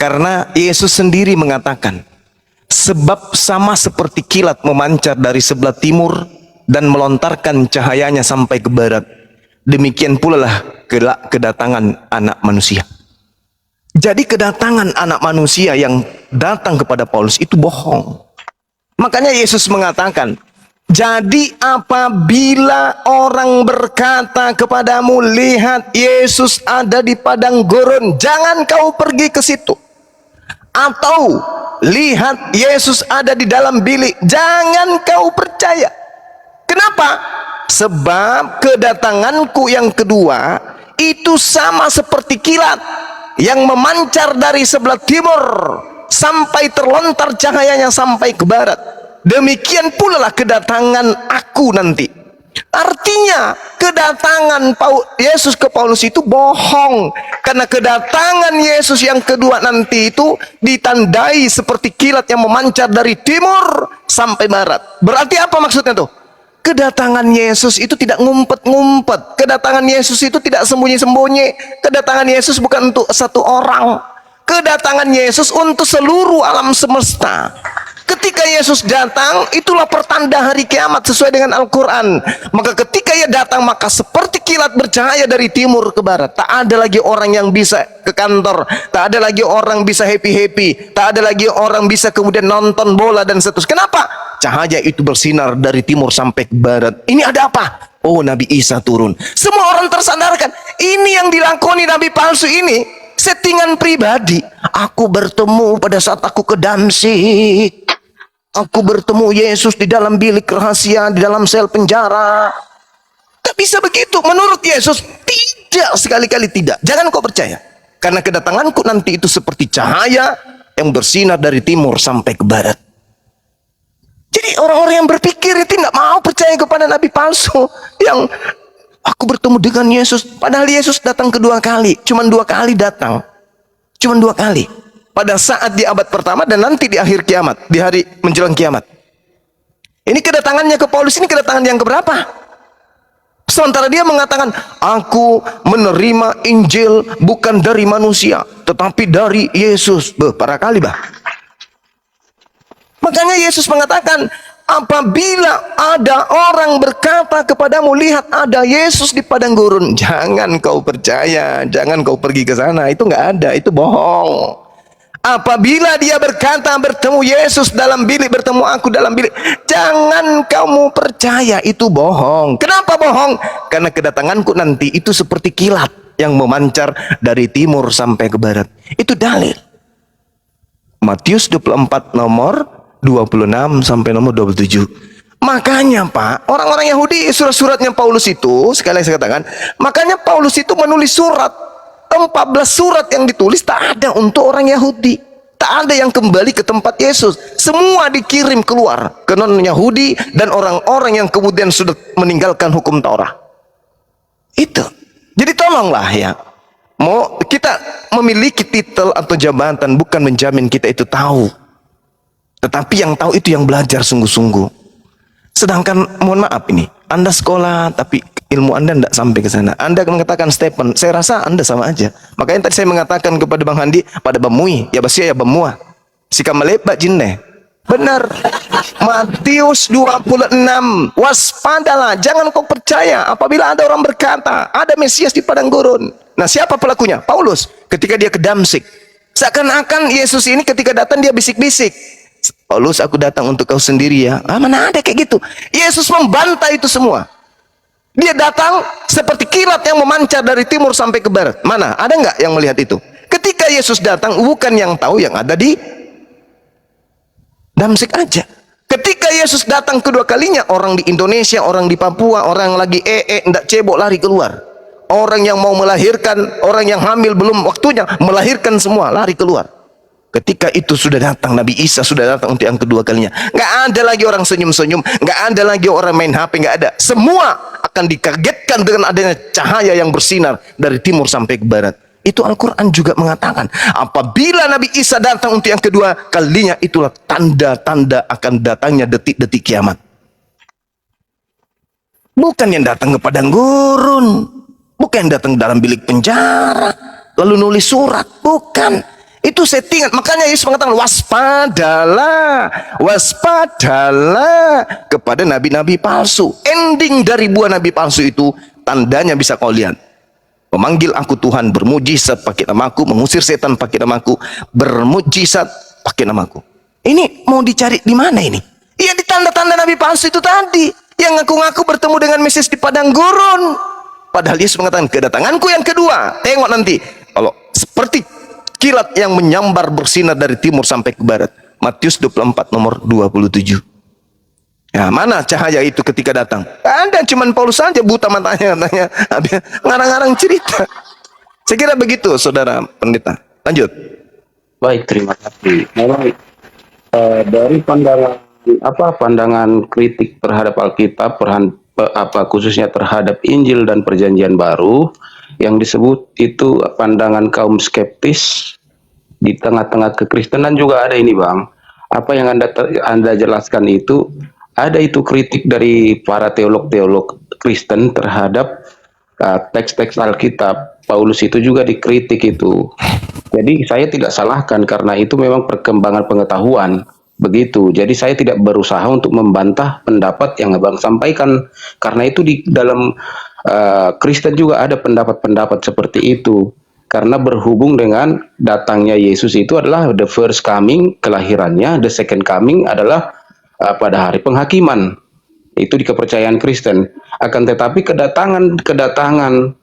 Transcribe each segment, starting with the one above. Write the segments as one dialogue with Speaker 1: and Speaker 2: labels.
Speaker 1: Karena Yesus sendiri mengatakan, sebab sama seperti kilat memancar dari sebelah timur dan melontarkan cahayanya sampai ke barat, demikian pula lah kedatangan anak manusia. Jadi kedatangan anak manusia yang datang kepada Paulus itu bohong. Makanya Yesus mengatakan, jadi apabila orang berkata kepadamu, lihat Yesus ada di padang gurun, jangan kau pergi ke situ. Atau lihat Yesus ada di dalam bilik, jangan kau percaya. Kenapa? Sebab kedatanganku yang kedua itu sama seperti kilat yang memancar dari sebelah timur sampai terlontar cahayanya sampai ke barat. Demikian pula lah kedatangan aku nanti. Artinya kedatangan Yesus ke Paulus itu bohong, karena kedatangan Yesus yang kedua nanti itu ditandai seperti kilat yang memancar dari timur sampai barat. Berarti apa maksudnya tuh? Kedatangan Yesus itu tidak ngumpet-ngumpet. Kedatangan Yesus itu tidak sembunyi-sembunyi. Kedatangan Yesus bukan untuk satu orang. Kedatangan Yesus untuk seluruh alam semesta. Ketika Yesus datang, itulah pertanda hari kiamat sesuai dengan Al-Quran. Maka ketika ia datang, maka seperti kilat bercahaya dari timur ke barat. Tak ada lagi orang yang bisa ke kantor, tak ada lagi orang bisa happy-happy, tak ada lagi orang bisa kemudian nonton bola dan seterusnya. Kenapa? Cahaya itu bersinar dari timur sampai ke barat. Ini ada apa? Oh, Nabi Isa turun. Semua orang tersadarkan, ini yang dilakoni nabi palsu ini settingan pribadi. Aku bertemu pada saat aku ke Damsyik. Aku bertemu Yesus di dalam bilik rahasia, di dalam sel penjara. Tak bisa begitu. Menurut Yesus, tidak, sekali-kali tidak. Jangan kau percaya. Karena kedatanganku nanti itu seperti cahaya yang bersinar dari timur sampai ke barat. Jadi orang-orang yang berpikir itu tidak mau percaya kepada nabi palsu. Yang aku bertemu dengan Yesus. Padahal Yesus datang kedua kali. Cuman 2 kali datang. Cuman 2 kali. Pada saat di abad pertama dan nanti di akhir kiamat, di hari menjelang kiamat. Ini kedatangannya ke Paulus, ini kedatangan yang keberapa? Sementara dia mengatakan, aku menerima Injil bukan dari manusia, tetapi dari Yesus. Para kali Makanya Yesus mengatakan, apabila ada orang berkata kepadamu, lihat ada Yesus di padang gurun, jangan kau percaya, jangan kau pergi ke sana. Itu nggak ada, itu bohong. Apabila dia berkata bertemu Yesus dalam bilik, bertemu aku dalam bilik, jangan kamu percaya, itu bohong. Kenapa bohong? Karena kedatanganku nanti itu seperti kilat yang memancar dari timur sampai ke barat. Itu dalil. Matius 24 nomor 26 sampai nomor 27. Makanya Pak, orang-orang Yahudi surat-suratnya Paulus itu, sekali saya katakan, makanya Paulus itu menulis surat. 14 surat yang ditulis tak ada untuk orang Yahudi. Tak ada yang kembali ke tempat Yesus. Semua dikirim keluar ke non-Yahudi dan orang-orang yang kemudian sudah meninggalkan hukum Taurat. Itu. Jadi tolonglah ya. Mau kita memiliki titel atau jabatan bukan menjamin kita itu tahu. Tetapi yang tahu itu yang belajar sungguh-sungguh. Sedangkan mohon maaf ini, Anda sekolah tapi ilmu Anda tidak sampai ke sana. Anda mengatakan Stephen, saya rasa Anda sama aja. Makanya tadi saya mengatakan kepada Bang Handi, pada Bamui, ya basia ya Bamua. Sika melebat jinne. Benar. Matius 26, waspadalah, jangan kau percaya apabila ada orang berkata, ada Mesias di padang gurun. Nah, siapa pelakunya? Paulus, ketika dia ke Damsyik. Seakan-akan Yesus ini ketika datang dia bisik-bisik. Paulus, aku datang untuk kau sendiri ya. Mana ada kayak gitu. Yesus membantah itu semua. Dia datang seperti kilat yang memancar dari timur sampai ke barat. Mana? Ada nggak yang melihat itu? Ketika Yesus datang, bukan yang tahu yang ada di Damsyik aja. Ketika Yesus datang kedua kalinya, orang di Indonesia, orang di Papua, orang yang lagi ndak cebok lari keluar. Orang yang mau melahirkan, orang yang hamil belum waktunya melahirkan semua lari keluar. Ketika itu sudah datang, Nabi Isa sudah datang untuk yang kedua kalinya. Nggak ada lagi orang senyum-senyum, nggak ada lagi orang main HP, nggak ada. Semua akan dikagetkan dengan adanya cahaya yang bersinar dari timur sampai ke barat. Itu Al-Quran juga mengatakan, apabila Nabi Isa datang untuk yang kedua kalinya, itulah tanda-tanda akan datangnya detik-detik kiamat. Bukan yang datang ke padang gurun, bukan yang datang dalam bilik penjara lalu nulis surat, bukan. Itu settingan. Makanya Yesus mengatakan waspadalah, waspadalah kepada nabi-nabi palsu. Ending dari buah nabi palsu itu tandanya bisa kau lihat. Memanggil aku Tuhan, bermujizat pakai namaku, mengusir setan pakai namaku, bermujizat pakai namaku. Ini mau dicari di mana ini? Iya, di tanda-tanda nabi palsu itu tadi, yang ngaku-ngaku bertemu dengan Mesias di padang gurun. Padahal Yesus mengatakan kedatanganku yang kedua, tengok nanti, kalau seperti kilat yang menyambar bersinar dari timur sampai ke barat. Matius 24 nomor 27. Ya, mana cahaya itu ketika datang? Ada, cuman Paulus saja buta matanya, katanya. Ngarang-ngarang cerita. Saya kira begitu, saudara pendeta. Lanjut.
Speaker 2: Baik, terima kasih. Mulai dari pandangan kritik terhadap Alkitab, khususnya terhadap Injil dan Perjanjian Baru, yang disebut itu pandangan kaum skeptis di tengah-tengah kekristenan juga ada ini, Bang. Apa yang Anda jelaskan itu, ada itu kritik dari para teolog-teolog Kristen terhadap teks-teks Alkitab. Paulus itu juga dikritik itu. Jadi saya tidak salahkan karena itu memang perkembangan pengetahuan. Begitu. Jadi saya tidak berusaha untuk membantah pendapat yang Abang sampaikan, karena itu di dalam Kristen juga ada pendapat-pendapat seperti itu. Karena berhubung dengan datangnya Yesus itu adalah the first coming, kelahirannya, the second coming adalah pada hari penghakiman. Itu di kepercayaan Kristen. Akan tetapi kedatangan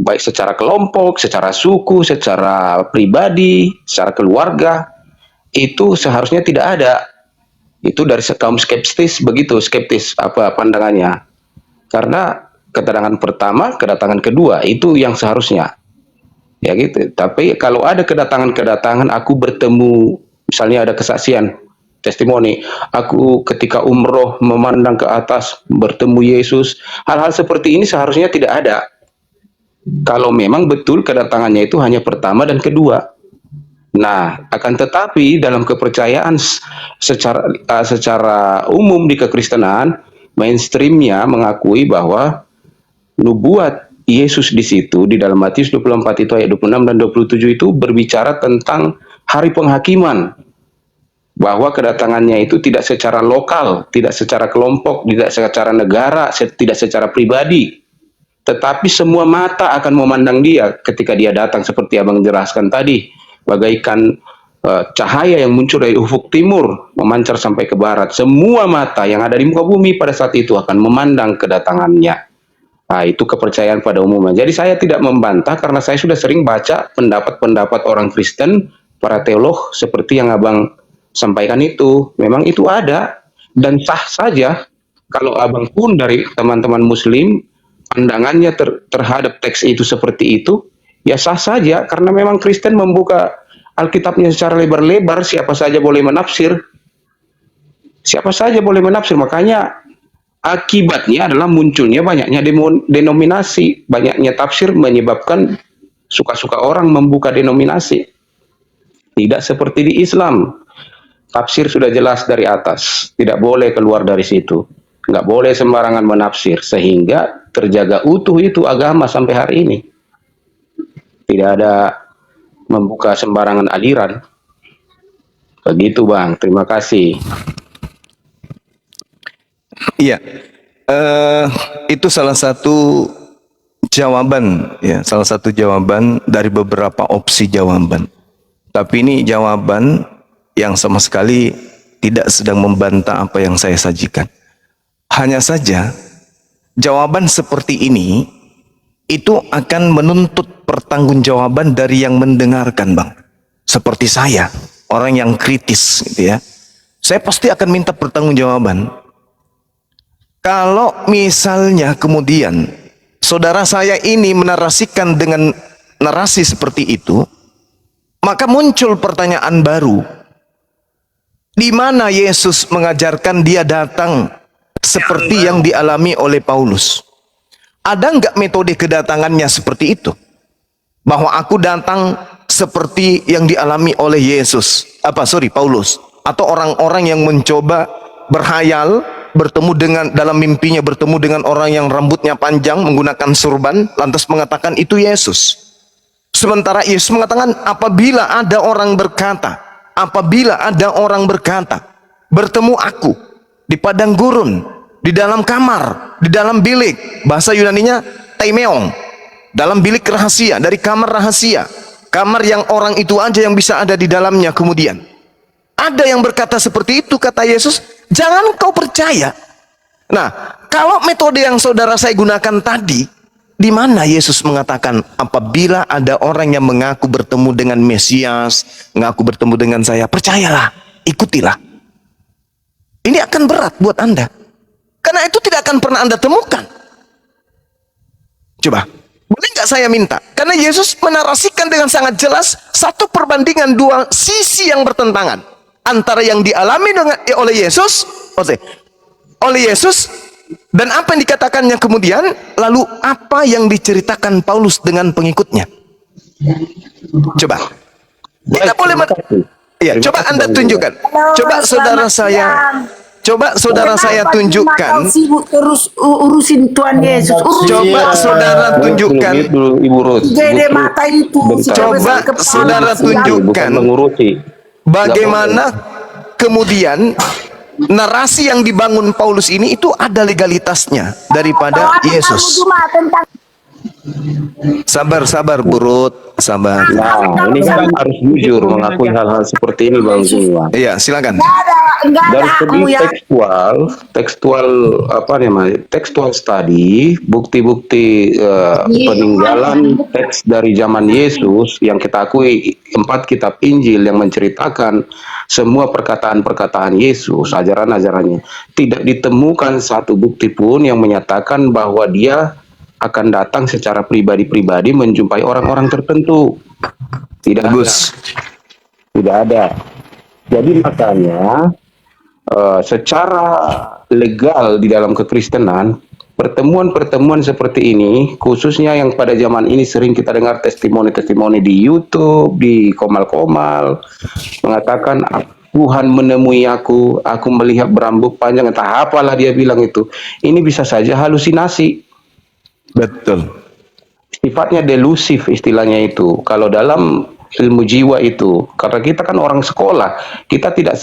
Speaker 2: baik secara kelompok, secara suku, secara pribadi, secara keluarga, itu seharusnya tidak ada. Itu dari kaum skeptis, begitu, skeptis apa pandangannya. Karena kedatangan pertama, kedatangan kedua itu yang seharusnya. Ya gitu. Tapi kalau ada kedatangan aku bertemu, misalnya ada kesaksian, testimoni, aku ketika umroh memandang ke atas bertemu Yesus, hal-hal seperti ini seharusnya tidak ada. Kalau memang betul kedatangannya itu hanya pertama dan kedua. Nah, akan tetapi dalam kepercayaan secara umum di kekristenan, mainstreamnya mengakui bahwa nubuat Yesus di situ, di dalam Matius 24 itu ayat 26 dan 27 itu berbicara tentang hari penghakiman. Bahwa kedatangannya itu tidak secara lokal, tidak secara kelompok, tidak secara negara, tidak secara pribadi. Tetapi semua mata akan memandang dia ketika dia datang, seperti Abang jelaskan tadi. Bagaikan cahaya yang muncul dari ufuk timur, memancar sampai ke barat. Semua mata yang ada di muka bumi pada saat itu akan memandang kedatangannya. Nah, itu kepercayaan pada umumnya. Jadi saya tidak membantah karena saya sudah sering baca pendapat-pendapat orang Kristen, para teolog, seperti yang Abang sampaikan itu. Memang itu ada, dan sah saja kalau Abang pun dari teman-teman Muslim, pandangannya terhadap teks itu seperti itu, ya sah saja, karena memang Kristen membuka Alkitabnya secara lebar-lebar, siapa saja boleh menafsir. Siapa saja boleh menafsir, makanya akibatnya adalah munculnya banyaknya denominasi, banyaknya tafsir menyebabkan suka-suka orang membuka denominasi. Tidak seperti di Islam. Tafsir sudah jelas dari atas, tidak boleh keluar dari situ. Nggak boleh sembarangan menafsir, sehingga terjaga utuh itu agama sampai hari ini. Tidak ada membuka sembarangan aliran. Begitu, Bang. Terima kasih.
Speaker 1: Iya, itu salah satu jawaban, ya, salah satu jawaban dari beberapa opsi jawaban. Tapi ini jawaban yang sama sekali tidak sedang membantah apa yang saya sajikan. Hanya saja jawaban seperti ini itu akan menuntut pertanggungjawaban dari yang mendengarkan, Bang. Seperti saya, orang yang kritis, gitu ya. Saya pasti akan minta pertanggungjawaban. Kalau misalnya kemudian saudara saya ini menarasikan dengan narasi seperti itu, maka muncul pertanyaan baru. Di mana Yesus mengajarkan dia datang seperti yang dialami oleh Paulus? Ada enggak metode kedatangannya seperti itu? Bahwa aku datang seperti yang dialami oleh Paulus, atau orang-orang yang mencoba berhayal, bertemu dengan dalam mimpinya bertemu dengan orang yang rambutnya panjang menggunakan surban, lantas mengatakan itu Yesus. Sementara Yesus mengatakan, apabila ada orang berkata, bertemu aku di padang gurun, di dalam kamar, di dalam bilik, bahasa Yunaninya taimeong, dalam bilik rahasia, dari kamar rahasia, kamar yang orang itu aja yang bisa ada di dalamnya. Kemudian ada yang berkata seperti itu, kata Yesus, jangan kau percaya. Nah, kalau metode yang saudara saya gunakan tadi, di mana Yesus mengatakan apabila ada orang yang mengaku bertemu dengan Mesias, mengaku bertemu dengan saya, percayalah, ikutilah. Ini akan berat buat Anda, karena itu tidak akan pernah Anda temukan. Coba, boleh nggak saya minta? Karena Yesus menarasikan dengan sangat jelas satu perbandingan dua sisi yang bertentangan antara yang dialami oleh Yesus dan apa yang dikatakannya kemudian, lalu apa yang diceritakan Paulus dengan pengikutnya. Coba, kita boleh ya, coba Anda tunjukkan. Coba saudara saya tunjukkan.
Speaker 3: Sibuk terus urusin Tuhan Yesus.
Speaker 1: Coba saudara tunjukkan.
Speaker 2: Ibu Ruth.
Speaker 3: Gede mata itu.
Speaker 1: Coba saudara tunjukkan bagaimana kemudian narasi yang dibangun Paulus ini itu ada legalitasnya daripada Yesus. Sabar Bu Ruth, sabar.
Speaker 2: Nah, ini kan harus jujur mengakui hal-hal seperti ini, Bang Zuma.
Speaker 1: Iya, silakan.
Speaker 2: Dari segi tekstual study, bukti-bukti peninggalan teks dari zaman Yesus yang kita akui 4 kitab Injil yang menceritakan semua perkataan-perkataan Yesus, ajaran-ajarannya, tidak ditemukan satu bukti pun yang menyatakan bahwa dia akan datang secara pribadi-pribadi menjumpai orang-orang tertentu. Tidak ada. Jadi makanya secara legal di dalam kekristenan, pertemuan-pertemuan seperti ini, khususnya yang pada zaman ini sering kita dengar testimoni-testimoni di YouTube, di komal-komal, mengatakan Tuhan menemui aku melihat berambut panjang, entah apalah dia bilang itu. Ini bisa saja halusinasi.
Speaker 1: Betul.
Speaker 2: Sifatnya delusif istilahnya itu. Kalau dalam ilmu jiwa itu, karena kita kan orang sekolah, kita tidak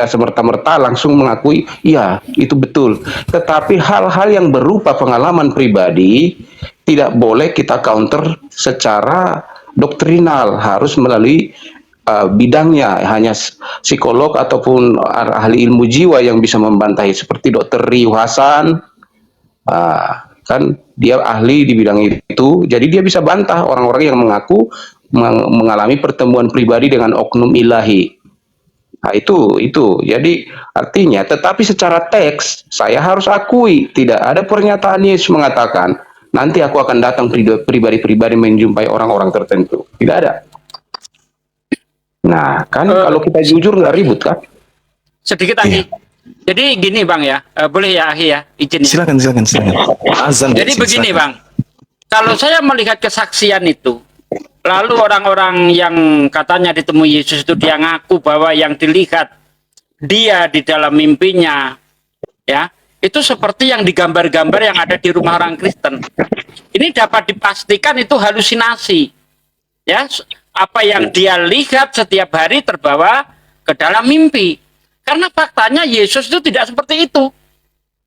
Speaker 2: semerta-merta langsung mengakui, iya itu betul. Tetapi hal-hal yang berupa pengalaman pribadi tidak boleh kita counter secara doktrinal, harus melalui bidangnya. Hanya psikolog ataupun ahli ilmu jiwa yang bisa membantahi, seperti Dr. Riu Hasan. Kan dia ahli di bidang itu, jadi dia bisa bantah orang-orang yang mengaku mengalami pertemuan pribadi dengan oknum ilahi. Nah, itu. Jadi artinya, tetapi secara teks saya harus akui tidak ada pernyataan Yesus mengatakan nanti aku akan datang pribadi-pribadi menjumpai orang-orang tertentu. Tidak ada. Nah, kan kalau kita jujur nggak ribut kan?
Speaker 4: Sedikit lagi. Jadi gini Bang ya, boleh ya Ahi ya, izin ya.
Speaker 1: Silakan. Azan.
Speaker 4: Jadi begini Bang, kalau saya melihat kesaksian itu, lalu orang-orang yang katanya ditemui Yesus itu dia ngaku bahwa yang dilihat dia di dalam mimpinya, ya itu seperti yang digambar-gambar yang ada di rumah orang Kristen. Ini dapat dipastikan itu halusinasi, ya apa yang dia lihat setiap hari terbawa ke dalam mimpi. Karena faktanya Yesus itu tidak seperti itu.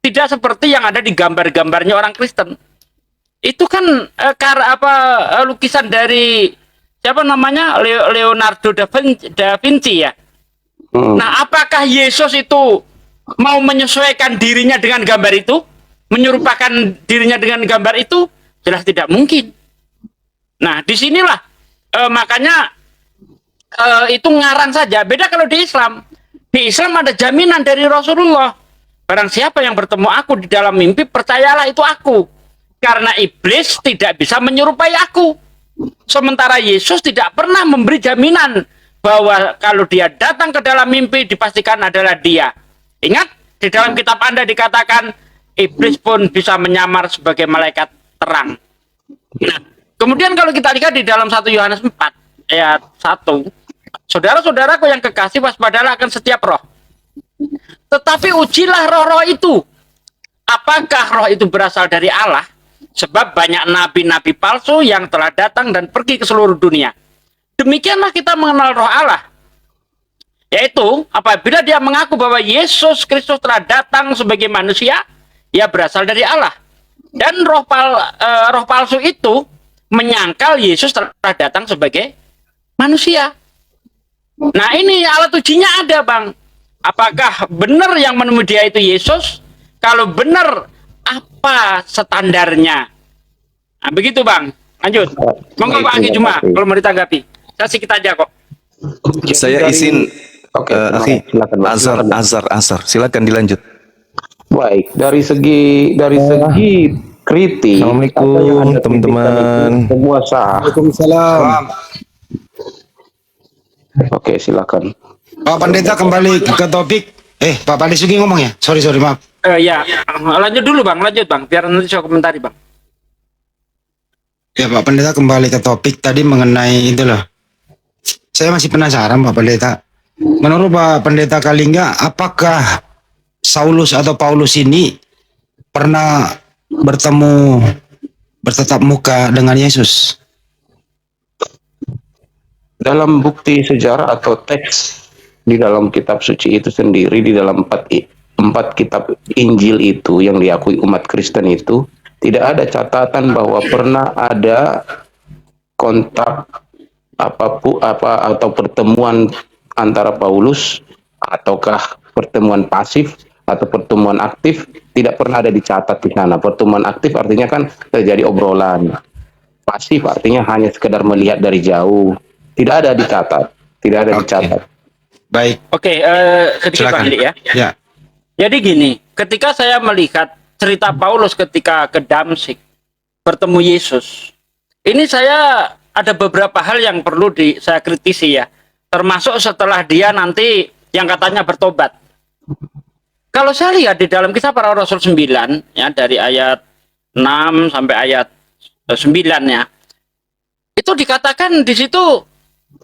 Speaker 4: Tidak seperti yang ada di gambar-gambarnya orang Kristen. Itu kan lukisan dari siapa namanya? Leonardo da Vinci ya. Nah, apakah Yesus itu mau menyesuaikan dirinya dengan gambar itu? Menyerupakan dirinya dengan gambar itu? Jelas tidak mungkin. Nah, disinilah makanya itu ngarang saja. Beda kalau di Islam. Di Islam ada jaminan dari Rasulullah. Barang siapa yang bertemu aku di dalam mimpi, percayalah itu aku. Karena iblis tidak bisa menyerupai aku. Sementara Yesus tidak pernah memberi jaminan bahwa kalau dia datang ke dalam mimpi dipastikan adalah dia. Ingat, di dalam kitab Anda dikatakan iblis pun bisa menyamar sebagai malaikat terang. Nah, kemudian kalau kita lihat di dalam 1 Yohanes 4 ayat 1, saudara-saudaraku yang kekasih, waspadalah akan setiap roh. Tetapi ujilah roh-roh itu. Apakah roh itu berasal dari Allah? Sebab banyak nabi-nabi palsu yang telah datang dan pergi ke seluruh dunia. Demikianlah kita mengenal roh Allah. Yaitu apabila dia mengaku bahwa Yesus Kristus telah datang sebagai manusia, ia berasal dari Allah. Dan roh palsu itu menyangkal Yesus telah datang sebagai manusia. Nah, ini alat ujinya ada, Bang. Apakah benar yang menemui dia itu Yesus? Kalau benar, apa standarnya? Nah, begitu, Bang. Lanjut. Monggo Pak Anggi Juma, kalau mau ditanggapi. Saya sedikit aja kok.
Speaker 1: Saya izin
Speaker 2: Oke,
Speaker 1: akhi
Speaker 2: silakan, Bang.
Speaker 1: Azhar, silakan dilanjut.
Speaker 2: Baik, dari segi kritik,
Speaker 1: Assalamualaikum,
Speaker 2: apa yang Anda
Speaker 1: teman-teman.
Speaker 2: kritikan itu semua sah.
Speaker 3: Waalaikumsalam.
Speaker 2: Oke, silakan.
Speaker 5: Pak Pendeta kembali ke topik. Pak Pandisugi ngomong ya? Sorry, maaf.
Speaker 4: Ya, lanjut dulu Bang, lanjut Bang. Biar nanti saya komentari Bang.
Speaker 5: Ya Pak Pendeta kembali ke topik tadi mengenai itu loh. Saya masih penasaran Pak Pendeta. Menurut Pak Pendeta Kalingga, apakah Saulus atau Paulus ini pernah bertatap muka dengan Yesus?
Speaker 2: Dalam bukti sejarah atau teks di dalam kitab suci itu sendiri, di dalam empat kitab Injil itu yang diakui umat Kristen itu, tidak ada catatan bahwa pernah ada kontak atau pertemuan antara Paulus, ataukah pertemuan pasif atau pertemuan aktif, tidak pernah ada dicatat di sana. Pertemuan aktif artinya kan terjadi obrolan. Pasif artinya hanya sekedar melihat dari jauh. Tidak ada dicatat. Tidak ada dicatat.
Speaker 5: Baik,
Speaker 4: Oke, sedikit
Speaker 5: silakan.
Speaker 4: Bang Andi ya.
Speaker 5: Ya.
Speaker 4: Jadi gini, ketika saya melihat cerita Paulus ketika ke Damsyik bertemu Yesus, ini saya ada beberapa hal yang perlu saya kritisi ya. Termasuk setelah dia nanti yang katanya bertobat. Kalau saya lihat di dalam kisah para Rasul 9 ya, dari ayat 6 sampai ayat 9 ya, itu dikatakan di situ,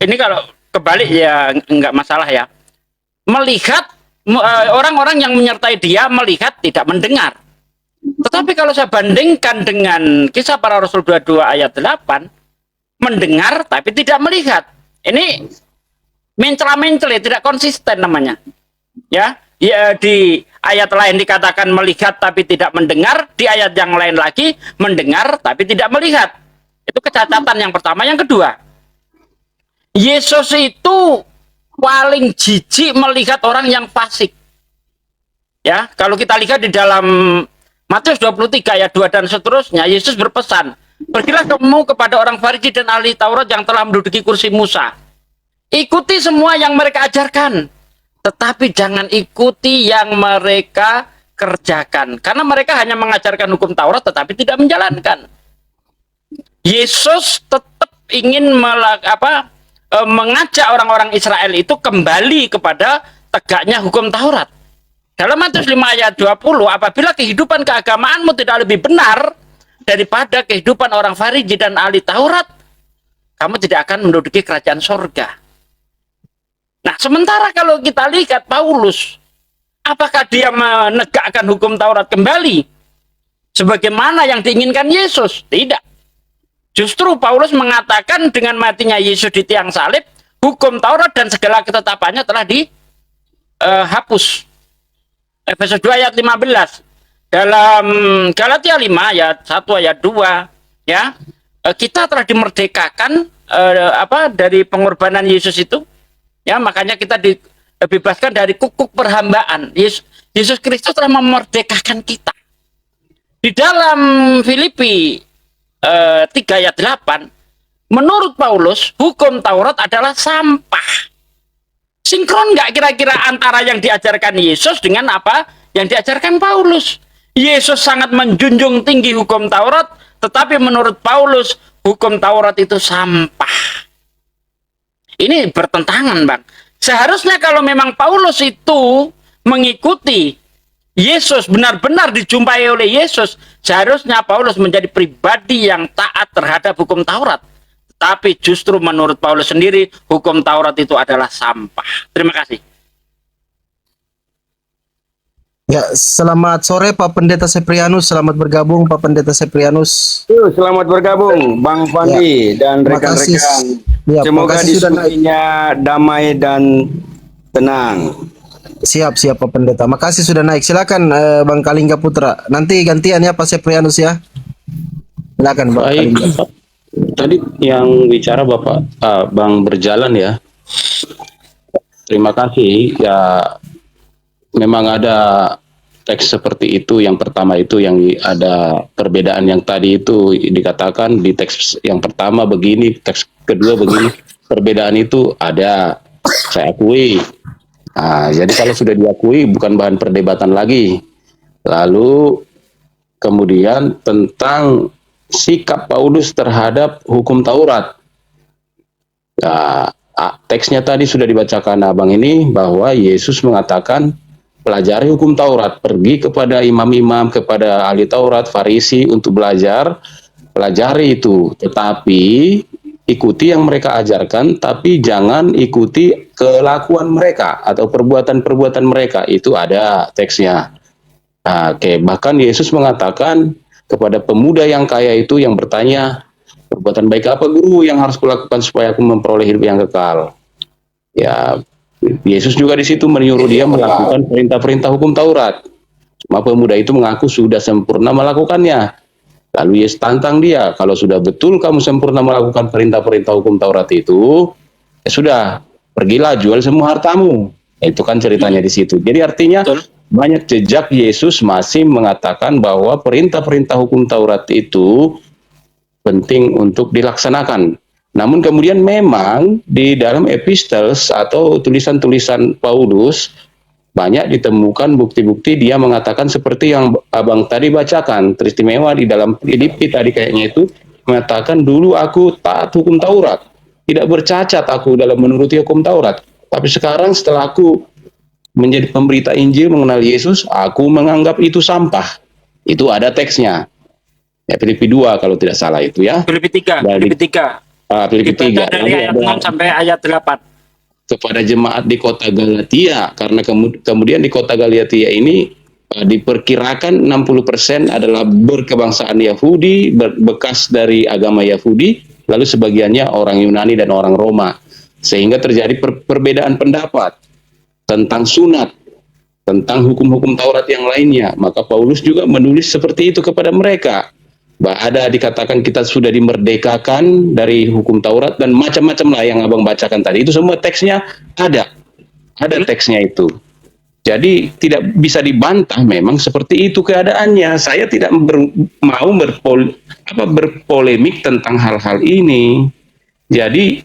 Speaker 4: ini kalau kebalik ya enggak masalah ya, melihat orang-orang yang menyertai dia melihat tidak mendengar. Tetapi kalau saya bandingkan dengan kisah para Rasul 22 ayat 8, mendengar tapi tidak melihat. Ini mencela-mencela, tidak konsisten namanya. Ya, di ayat lain dikatakan melihat tapi tidak mendengar, di ayat yang lain lagi mendengar tapi tidak melihat. Itu kecacatan yang pertama. Yang kedua, Yesus itu paling jijik melihat orang yang fasik. Ya, kalau kita lihat di dalam Matius 23 ayat 2 dan seterusnya, Yesus berpesan, "Pergilah kamu kepada orang Farisi dan ahli Taurat yang telah menduduki kursi Musa. Ikuti semua yang mereka ajarkan, tetapi jangan ikuti yang mereka kerjakan, karena mereka hanya mengajarkan hukum Taurat tetapi tidak menjalankan." Yesus tetap ingin mengajak orang-orang Israel itu kembali kepada tegaknya hukum Taurat. Dalam Matius 5 ayat 20, apabila kehidupan keagamaanmu tidak lebih benar daripada kehidupan orang Farisi dan ahli Taurat, kamu tidak akan menduduki kerajaan sorga. Nah, sementara kalau kita lihat Paulus, apakah dia menegakkan hukum Taurat kembali sebagaimana yang diinginkan Yesus? Tidak. Justru Paulus mengatakan dengan matinya Yesus di tiang salib, hukum Taurat dan segala ketetapannya telah dihapus. Efesus 2 ayat 15. Dalam Galatia 5 ayat 1 ayat 2, ya, kita telah dimerdekakan dari pengorbanan Yesus itu. Ya, makanya kita dibebaskan dari kukuk perhambaan. Yesus Kristus telah memerdekakan kita. Di dalam Filipi 3 ayat 8, menurut Paulus, hukum Taurat adalah sampah. Sinkron nggak kira-kira antara yang diajarkan Yesus dengan apa yang diajarkan Paulus? Yesus sangat menjunjung tinggi hukum Taurat, tetapi menurut Paulus, hukum Taurat itu sampah. Ini bertentangan, Bang. Seharusnya kalau memang Paulus itu mengikuti Yesus, benar-benar dijumpai oleh Yesus, seharusnya Paulus menjadi pribadi yang taat terhadap hukum Taurat. Tapi justru menurut Paulus sendiri, hukum Taurat itu adalah sampah. Terima kasih.
Speaker 6: Ya, selamat sore Pak Pendeta Seprianus, selamat bergabung Pak Pendeta Seprianus.
Speaker 2: Selamat bergabung Bang Fandi dan
Speaker 6: Terima kasih.
Speaker 2: rekan-rekan.
Speaker 6: Ya,
Speaker 2: Semoga
Speaker 6: makasih sudah naik.
Speaker 2: diskusinya damai dan tenang.
Speaker 6: Siap, siap Pak Pendeta. Makasih sudah naik. Silakan Bang Kalingga Putra. Nanti gantian ya Pak Seprianus ya. Silakan Bang
Speaker 2: Baik,
Speaker 6: Kalingga.
Speaker 2: tadi yang bicara Bapak Bang Berjalan ya. Terima kasih. Ya, memang ada teks seperti itu. Yang pertama itu yang ada perbedaan yang tadi itu dikatakan di teks yang pertama begini, teks kedua begini. Perbedaan itu ada, saya akui. Nah, jadi kalau sudah diakui bukan bahan perdebatan lagi. Lalu kemudian tentang sikap Paulus terhadap hukum Taurat. Nah, teksnya tadi sudah dibacakan abang ini bahwa Yesus mengatakan pelajari hukum Taurat, pergi kepada imam-imam, kepada ahli Taurat, Farisi untuk belajar, pelajari itu, tetapi ikuti yang mereka ajarkan, tapi jangan ikuti kelakuan mereka atau perbuatan-perbuatan mereka. Itu ada teksnya. Nah, oke, bahkan Yesus mengatakan kepada pemuda yang kaya itu yang bertanya, perbuatan baik apa guru yang harus kulakukan supaya aku memperoleh hidup yang kekal? Ya, Yesus juga di situ menyuruh dia melakukan perintah-perintah hukum Taurat. Cuma pemuda itu mengaku sudah sempurna melakukannya. Lalu Yesus tantang dia, kalau sudah betul kamu sempurna melakukan perintah-perintah hukum Taurat itu, ya sudah, pergilah jual semua hartamu. Itu kan ceritanya di situ. Jadi artinya banyak jejak Yesus masih mengatakan bahwa perintah-perintah hukum Taurat itu penting untuk dilaksanakan. Namun kemudian memang di dalam epistles atau tulisan-tulisan Paulus banyak ditemukan bukti-bukti dia mengatakan seperti yang abang tadi bacakan, teristimewa di dalam Filipi tadi kayaknya itu mengatakan dulu aku taat hukum Taurat, tidak bercacat aku dalam menuruti hukum Taurat, tapi sekarang setelah aku menjadi pemberita Injil mengenal Yesus, aku menganggap itu sampah. Itu ada teksnya. Ya, Filipi 2 kalau tidak salah itu ya.
Speaker 4: Filipi 3,
Speaker 2: Dari
Speaker 4: Filipi 3.
Speaker 2: Filipi 3.
Speaker 4: Dibaca dari ayat 6 sampai ayat 8.
Speaker 2: Kepada jemaat di kota Galatia, karena kemudian di kota Galatia ini diperkirakan 60% adalah berkebangsaan Yahudi, bekas dari agama Yahudi, lalu sebagiannya orang Yunani dan orang Roma. Sehingga terjadi perbedaan pendapat tentang sunat, tentang hukum-hukum Taurat yang lainnya. Maka Paulus juga menulis seperti itu kepada mereka. Ada dikatakan kita sudah dimerdekakan dari hukum Taurat dan macam-macam lah yang abang bacakan tadi. Itu semua teksnya ada teksnya itu. Jadi tidak bisa dibantah memang seperti itu keadaannya. Saya tidak mau berpolemik tentang hal-hal ini. Jadi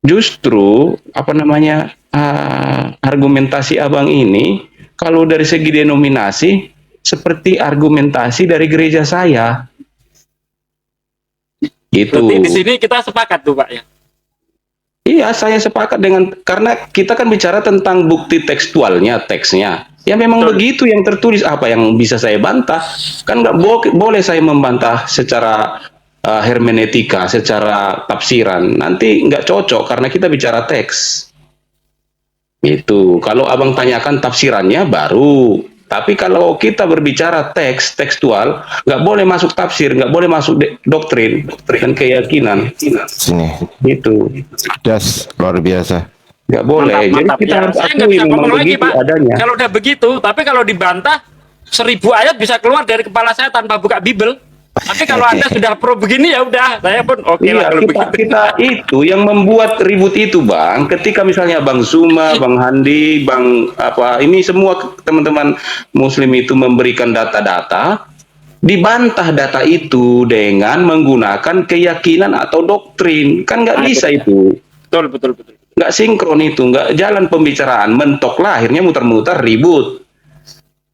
Speaker 2: justru argumentasi abang ini kalau dari segi denominasi seperti argumentasi dari gereja saya. Itu.
Speaker 4: Berarti di sini kita sepakat tuh Pak ya.
Speaker 2: Iya, saya sepakat dengan, karena kita kan bicara tentang bukti tekstualnya, teksnya. Ya memang begitu yang tertulis, apa yang bisa saya bantah? Kan nggak boleh saya membantah secara hermeneutika, secara tafsiran. Nanti nggak cocok karena kita bicara teks. Itu. Kalau abang tanyakan tafsirannya baru. Tapi kalau kita berbicara tekstual, nggak boleh masuk tafsir, nggak boleh masuk doktrin dan keyakinan.
Speaker 7: Sini.
Speaker 2: Itu.
Speaker 7: Das, luar biasa.
Speaker 2: Nggak boleh.
Speaker 4: Mantap,
Speaker 2: Jadi
Speaker 4: mantap.
Speaker 2: kita
Speaker 4: Ya,
Speaker 2: harus
Speaker 4: saya nggak
Speaker 2: akui
Speaker 4: bisa
Speaker 2: memang
Speaker 4: ngomong lagi
Speaker 2: begitu
Speaker 4: Pak.
Speaker 2: adanya.
Speaker 4: Kalau udah begitu, tapi kalau dibantah 1000 ayat bisa keluar dari kepala saya tanpa buka Bible. Tapi kalau Anda sudah pro begini ya udah, saya pun oke lah
Speaker 2: Iya,
Speaker 4: kalau begitu.
Speaker 2: kita itu yang membuat ribut itu, Bang. Ketika misalnya Bang Zuma, Bang Handi, ini semua teman-teman Muslim itu memberikan data-data, dibantah data itu dengan menggunakan keyakinan atau doktrin. Kan nggak bisa itu.
Speaker 4: Betul.
Speaker 2: Nggak sinkron itu, nggak jalan pembicaraan. Mentoklah, akhirnya muter-muter ribut.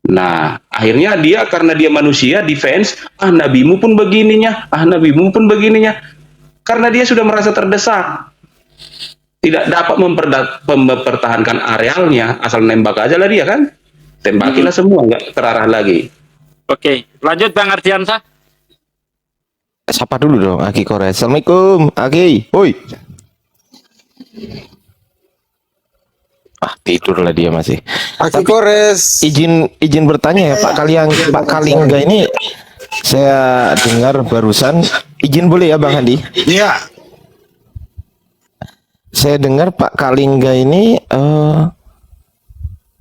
Speaker 2: Nah, akhirnya dia karena dia manusia defense, nabimu pun begininya, nabimu pun begininya. Karena dia sudah merasa terdesak. Tidak dapat mempertahankan arealnya, asal nembak aja lah dia kan. Tembakilah semua, nggak terarah lagi.
Speaker 4: Oke, lanjut Bang Ardiansah.
Speaker 7: Sapa dulu dong, Aki Korea. Assalamualaikum, Aki. Hoi. Ah, tidurlah dia masih.
Speaker 6: Aki Kores.
Speaker 7: Izin bertanya ya Pak Kalingga ini saya dengar barusan, izin boleh ya Bang Handi?
Speaker 5: Iya.
Speaker 7: Saya dengar Pak Kalingga ini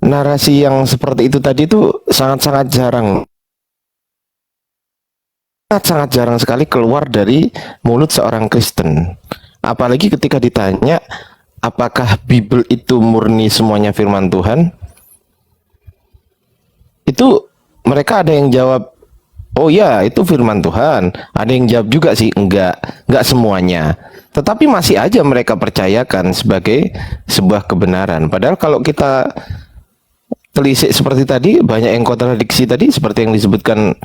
Speaker 7: narasi yang seperti itu tadi itu sangat-sangat jarang. Sangat jarang sekali keluar dari mulut seorang Kristen. Apalagi ketika ditanya apakah Bible itu murni semuanya firman Tuhan? Itu mereka ada yang jawab, oh ya itu firman Tuhan. Ada yang jawab juga sih, enggak semuanya. Tetapi masih aja mereka percayakan sebagai sebuah kebenaran. Padahal kalau kita telisik seperti tadi, banyak yang kontradiksi tadi, seperti yang disebutkan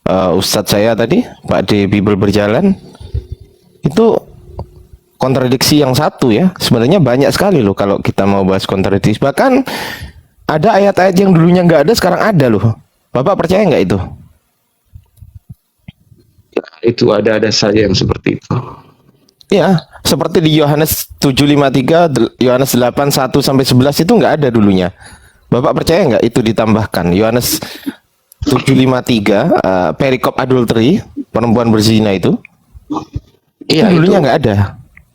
Speaker 7: Ustadz saya tadi, Pak D Bible Berjalan, itu kontradiksi yang satu ya. Sebenarnya banyak sekali loh kalau kita mau bahas kontradiksi. Bahkan ada ayat-ayat yang dulunya nggak ada, sekarang ada loh. Bapak percaya nggak itu?
Speaker 2: Ya, itu ada saja yang seperti itu.
Speaker 7: Ya, seperti di Yohanes 7:53, Yohanes 8:1-11 itu nggak ada dulunya. Bapak percaya nggak itu ditambahkan? Yohanes 7:53, perikop adultery, perempuan berzina itu
Speaker 2: Iya,
Speaker 7: dulunya
Speaker 2: itu.
Speaker 7: nggak ada.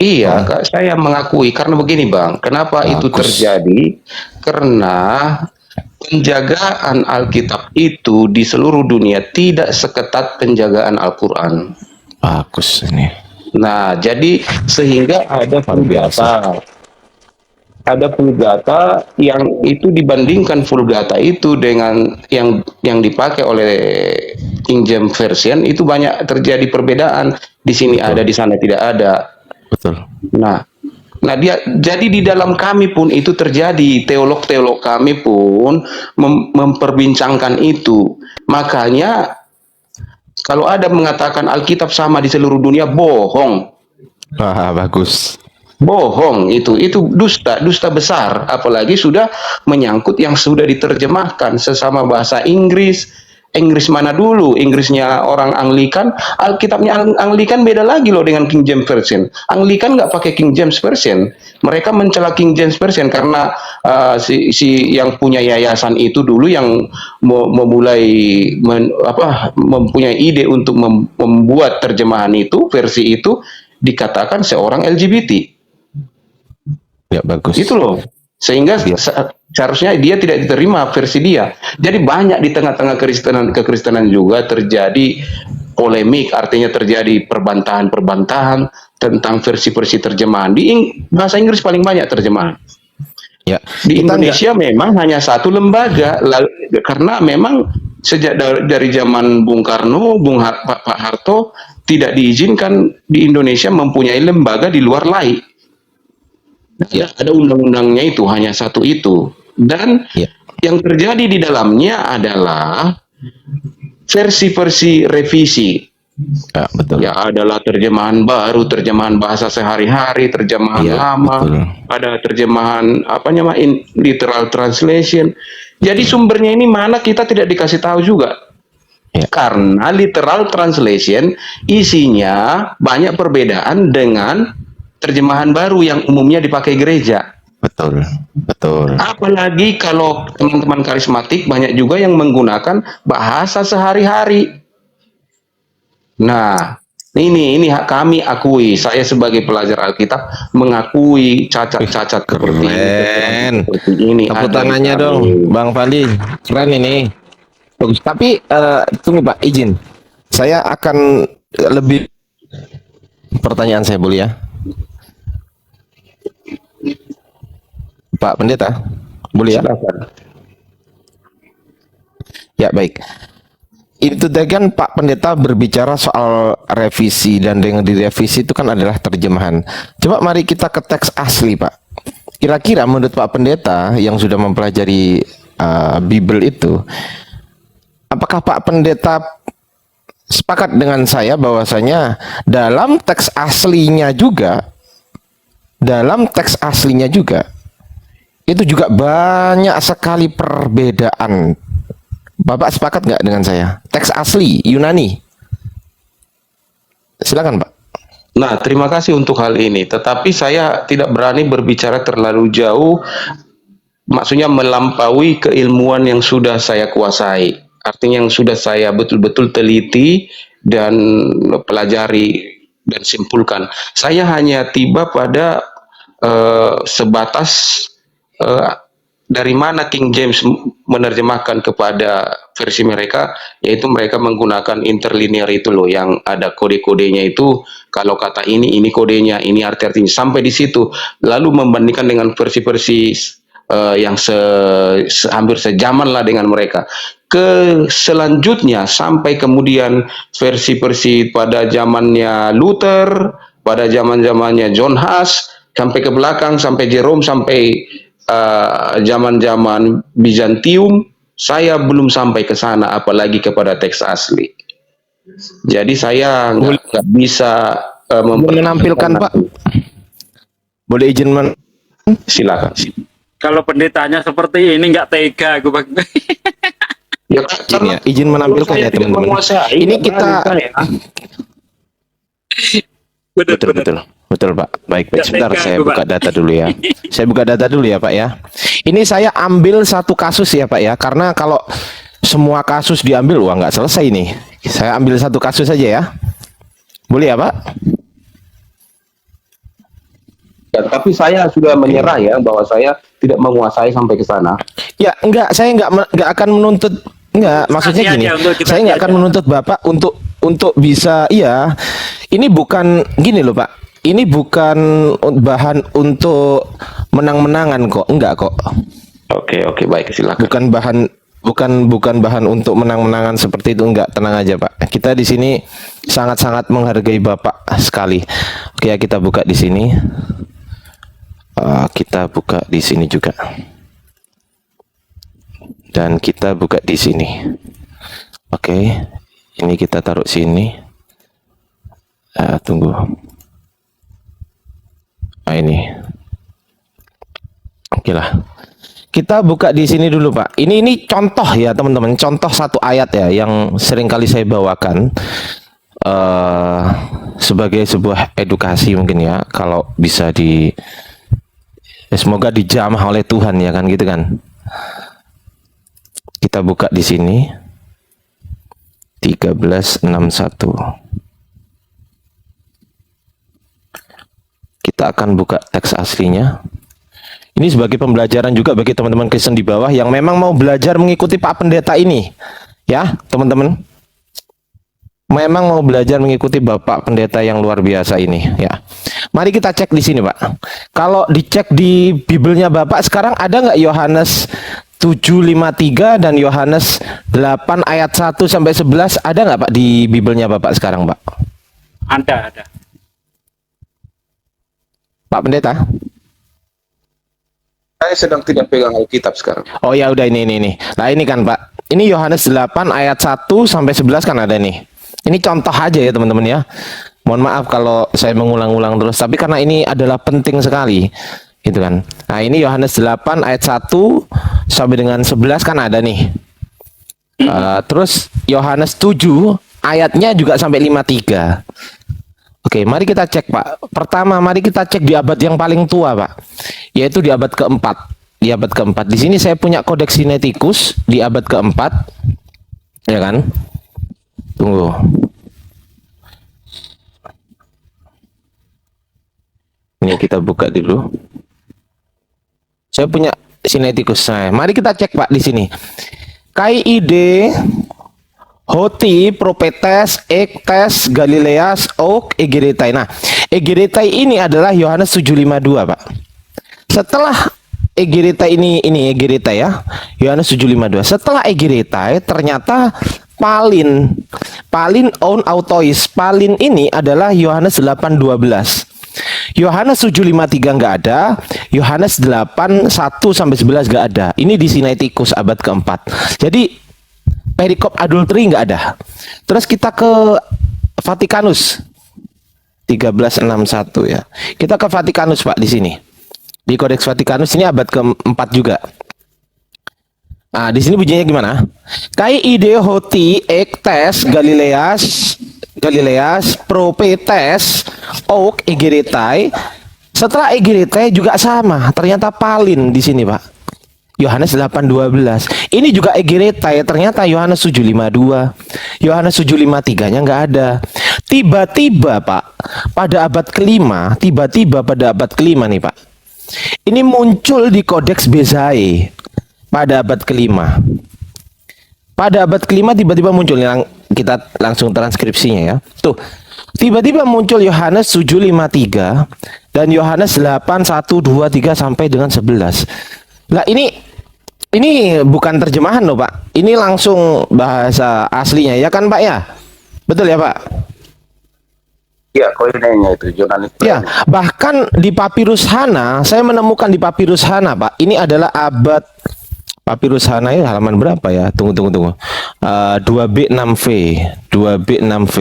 Speaker 2: Iya, Kak, saya mengakui karena begini, Bang. Kenapa itu
Speaker 7: Bagus.
Speaker 2: terjadi? Karena penjagaan Alkitab itu di seluruh dunia tidak seketat penjagaan Al-Quran.
Speaker 7: Bagus ini.
Speaker 2: Nah, jadi sehingga ada
Speaker 7: Luar biasa.
Speaker 2: Vulgata yang itu dibandingkan Vulgata itu dengan yang dipakai oleh King James Version itu banyak terjadi perbedaan. Di sini ada, di sana tidak ada.
Speaker 7: Betul.
Speaker 2: Nah, dia jadi di dalam kami pun itu terjadi. Teolog-teolog kami pun memperbincangkan itu. Makanya kalau ada mengatakan Alkitab sama di seluruh dunia, bohong.
Speaker 7: Wah, bagus.
Speaker 2: Bohong itu dusta besar, apalagi sudah menyangkut yang sudah diterjemahkan sesama bahasa Inggris mana dulu, Inggrisnya orang Anglikan, Alkitabnya Anglikan beda lagi loh dengan King James Version. Anglikan nggak pakai King James Version, mereka mencela King James Version karena si yang punya yayasan itu dulu yang memulai mempunyai ide untuk membuat terjemahan itu, versi itu dikatakan seorang LGBT.
Speaker 7: Ya, bagus.
Speaker 2: Itu loh. Sehingga seharusnya dia tidak diterima versi dia. Jadi banyak di tengah-tengah kekristenan juga terjadi polemik, artinya terjadi perbantahan tentang versi-versi terjemahan. Di bahasa Inggris paling banyak terjemahan.
Speaker 7: Ya.
Speaker 2: Di
Speaker 7: Kita
Speaker 2: Indonesia memang hanya satu lembaga, karena memang sejak dari zaman Bung Karno, Pak Harto tidak diizinkan di Indonesia mempunyai lembaga di luar LAI. Ya, ada undang-undangnya itu hanya satu itu. Dan yang terjadi di dalamnya adalah versi-versi revisi.
Speaker 7: Ya, betul.
Speaker 2: Ya, adalah terjemahan baru, terjemahan bahasa sehari-hari, terjemahan lama,
Speaker 7: betul.
Speaker 2: ada terjemahan literal translation. Jadi sumbernya ini mana kita tidak dikasih tahu juga.
Speaker 7: Ya.
Speaker 2: Karena literal translation isinya banyak perbedaan dengan terjemahan baru yang umumnya dipakai gereja.
Speaker 7: Betul.
Speaker 2: Apalagi kalau teman-teman karismatik banyak juga yang menggunakan bahasa sehari-hari. Nah, ini kami akui, saya sebagai pelajar Alkitab mengakui cacat-cacat seperti ini.
Speaker 7: Tepuk tangannya dong, Bang Fandi. Keren ini. Bagus. Tapi tunggu Pak, izin. Saya akan lebih pertanyaan saya boleh ya? Pak Pendeta, boleh ya? Ya, baik. Itu tadi kan Pak Pendeta berbicara soal revisi, dan dengan direvisi itu kan adalah terjemahan. Coba mari kita ke teks asli, Pak. Kira-kira menurut Pak Pendeta yang sudah mempelajari Bible itu, apakah Pak Pendeta sepakat dengan saya bahwasanya dalam teks aslinya juga itu juga banyak sekali perbedaan. Bapak sepakat nggak dengan saya? Teks asli Yunani. Silakan, Pak.
Speaker 2: Nah, terima kasih untuk hal ini. Tetapi saya tidak berani berbicara terlalu jauh maksudnya melampaui keilmuan yang sudah saya kuasai. Artinya yang sudah saya betul-betul teliti dan pelajari dan simpulkan. Saya hanya tiba pada sebatas dari mana King James menerjemahkan kepada versi mereka, yaitu mereka menggunakan interlinear itu loh, yang ada kode-kodenya itu, kalau kata ini kodenya, ini arti-artinya, sampai di situ. Lalu membandingkan dengan versi-versi yang hampir sejaman lah dengan mereka. Selanjutnya sampai kemudian versi-versi pada zamannya Luther, pada zamannya John Huss, sampai ke belakang, sampai Jerome, sampai zaman-zaman Bizantium, saya belum sampai ke sana, apalagi kepada teks asli. Jadi saya nggak bisa
Speaker 7: menampilkan, Pak. Boleh izin
Speaker 2: silakan.
Speaker 4: Kalau pendetanya seperti ini nggak tega aku, Bang.
Speaker 2: Ya,
Speaker 7: izin, izin menampilkan ya teman-teman. Ini kita betul Pak. Baik, sebentar saya buka data dulu ya. Saya buka data dulu ya Pak ya. Ini saya ambil satu kasus ya Pak ya, karena kalau semua kasus diambil wah nggak selesai nih. Saya ambil satu kasus saja ya. Boleh ya Pak?
Speaker 2: ya, tapi saya sudah menyerah ya, bahwa saya tidak menguasai sampai ke sana.
Speaker 7: Ya enggak, saya enggak akan menuntut, enggak, maksudnya gini, saya enggak akan menuntut Bapak untuk bisa, iya, ini bukan gini loh Pak, ini bukan bahan untuk menang-menangan kok, enggak kok.
Speaker 2: Oke, baik, silakan.
Speaker 7: Bukan bahan untuk menang-menangan seperti itu, enggak, tenang aja Pak. Kita di sini sangat-sangat menghargai Bapak sekali. Oke, ya, kita buka di sini. Kita buka di sini juga. Dan kita buka di sini. Oke, ini kita taruh sini. Tunggu. Ini. Oke lah. Kita buka di sini dulu Pak. Ini contoh ya teman-teman. Contoh satu ayat ya yang sering kali saya bawakan sebagai sebuah edukasi mungkin ya. Kalau bisa semoga dijamah oleh Tuhan ya kan gitu kan. Kita buka di sini 13:61. Kita akan buka teks aslinya. Ini sebagai pembelajaran juga bagi teman-teman Kristen di bawah yang memang mau belajar mengikuti Pak Pendeta ini. Ya, teman-teman. Memang mau belajar mengikuti Bapak Pendeta yang luar biasa ini, ya. Mari kita cek di sini, Pak. Kalau dicek di Bibelnya Bapak sekarang ada nggak Yohanes 7:53 dan Yohanes 8 ayat 1 sampai 11 ada nggak Pak di Bibelnya Bapak sekarang, Pak?
Speaker 4: Ada.
Speaker 7: Pak Pendeta?
Speaker 2: Saya sedang tidak pegang Alkitab sekarang.
Speaker 7: Oh ya udah ini. Nah ini kan Pak. Ini Yohanes 8 ayat 1 sampai 11 kan ada nih. Ini contoh aja ya teman-teman ya. Mohon maaf kalau saya mengulang-ulang terus, tapi karena ini adalah penting sekali. Gitu kan. Nah, ini Yohanes 8 ayat 1 sampai dengan 11 kan ada nih. Terus Yohanes 7 ayatnya juga sampai 53. Oke, mari kita cek Pak. Pertama, mari kita cek di abad yang paling tua Pak, yaitu di abad keempat. Di abad keempat. Di sini saya punya Codex Sinaiticus di abad keempat, ya kan? Tunggu. Ini kita buka dulu. Saya punya Sinaiticus. Nah, mari kita cek Pak di sini. KID Hoti, Propetes, Ektes, Galileas, Oak, Egeretai. Nah, Egeretai ini adalah Yohanes 7:52, Pak. Setelah Egeretai ini Egeretai ya, Yohanes 7:52. Setelah Egeretai, ternyata Palin on autois. Palin ini adalah Yohanes 8:12. Yohanes 7:53 nggak ada, Yohanes 8:1 sampai 11 nggak ada. Ini di Sinaiticus abad keempat. Jadi perikop adultery nggak ada. Terus kita ke Vatikanus 1361 ya. Kita ke Vatikanus Pak di sini. Di Codex Vatikanus ini abad keempat juga. Nah, di sini bunyinya gimana? Kai ide hoti ektes Galileas propetes oak egeretai. Setelah egeretai juga sama. Ternyata palin di sini Pak. Yohanes 8:12. Ini juga egereta ya, ternyata Yohanes 7:52. Yohanes 7:53-nya nggak ada. Tiba-tiba Pak, pada abad kelima, nih Pak, ini muncul di Kodeks Bezae pada abad kelima. Pada abad kelima tiba-tiba muncul, kita langsung transkripsinya ya. Tuh, tiba-tiba muncul Yohanes 7:53 dan Yohanes 8:1, 2, 3 sampai dengan 11. Lah ini bukan terjemahan loh Pak. Ini langsung bahasa aslinya ya kan Pak ya? Betul ya Pak?
Speaker 2: Ya, koinenya itu jurnalis.
Speaker 7: Ya, bahkan di Papirus Hana, saya menemukan di Papirus Hana, Pak. Ini adalah abad Papirus Hana ya, halaman berapa ya? Tunggu. 2B6V. 2B6V.